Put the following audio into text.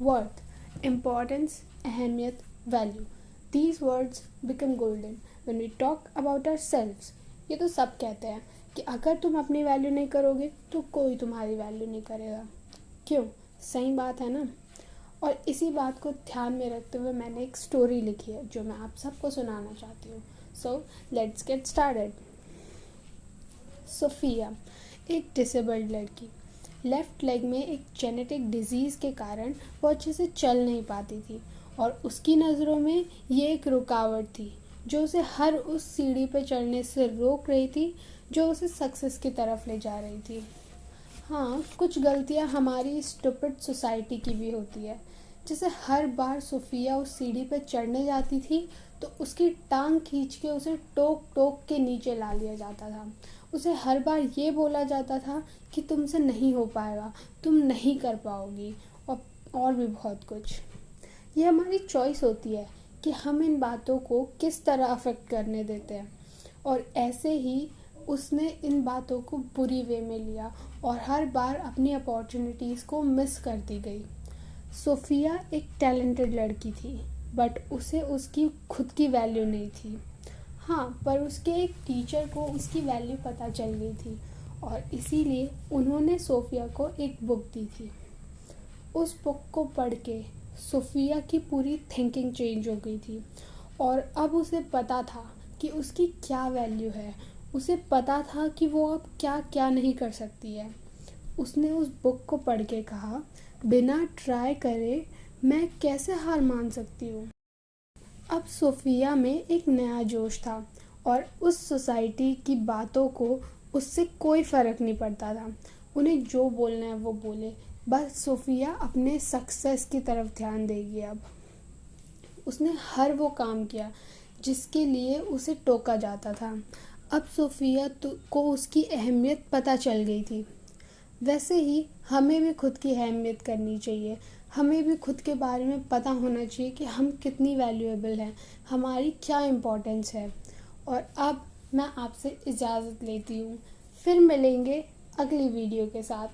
worth, importance, अहमियत, value. These words become golden when we talk about ourselves. ये तो सब कहते हैं कि अगर तुम अपनी वैल्यू नहीं करोगे तो कोई तुम्हारी वैल्यू नहीं करेगा. क्यों? सही बात है ना. और इसी बात को ध्यान में रखते हुए मैंने एक स्टोरी लिखी है जो मैं आप सबको सुनाना चाहती हूँ. So let's get started. Sophia, एक डिसेबल्ड लड़की. लेफ़्ट लेग में एक जेनेटिक डिजीज़ के कारण वो अच्छे से चल नहीं पाती थी और उसकी नज़रों में ये एक रुकावट थी जो उसे हर उस सीढ़ी पर चढ़ने से रोक रही थी जो उसे सक्सेस की तरफ ले जा रही थी. हाँ, कुछ गलतियाँ हमारी स्टूपिड सोसाइटी की भी होती है. जैसे हर बार सोफिया उस सीढ़ी पर चढ़ने जाती थी तो उसकी टांग खींच के उसे टोक टोक के नीचे ला लिया जाता था. उसे हर बार ये बोला जाता था कि तुमसे नहीं हो पाएगा, तुम नहीं कर पाओगी और भी बहुत कुछ. ये हमारी चॉइस होती है कि हम इन बातों को किस तरह अफेक्ट करने देते हैं. और ऐसे ही उसने इन बातों को बुरी वे में लिया और हर बार अपनी अपॉर्चुनिटीज़ को मिस करती गई. सोफिया एक टैलेंटेड लड़की थी बट उसे उसकी खुद की वैल्यू नहीं थी. हाँ, पर उसके एक टीचर को उसकी वैल्यू पता चल गई थी और इसीलिए उन्होंने सोफिया को एक बुक दी थी. उस बुक को पढ़ के सोफिया की पूरी थिंकिंग चेंज हो गई थी और अब उसे पता था कि उसकी क्या वैल्यू है. उसे पता था कि वो अब क्या क्या नहीं कर सकती है. उसने उस बुक को पढ़ के कहा, बिना ट्राई करे मैं कैसे हार मान सकती हूँ. अब सोफिया में एक नया जोश था और उस सोसाइटी की बातों को उससे कोई फ़र्क नहीं पड़ता था. उन्हें जो बोलना है वो बोले, बस सोफिया अपने सक्सेस की तरफ ध्यान देगी. अब उसने हर वो काम किया जिसके लिए उसे टोका जाता था. अब सोफिया को उसकी अहमियत पता चल गई थी. वैसे ही हमें भी खुद की अहमियत करनी चाहिए. हमें भी खुद के बारे में पता होना चाहिए कि हम कितनी वैल्यूएबल हैं, हमारी क्या इम्पोर्टेंस है. और अब मैं आपसे इजाज़त लेती हूँ. फिर मिलेंगे अगली वीडियो के साथ.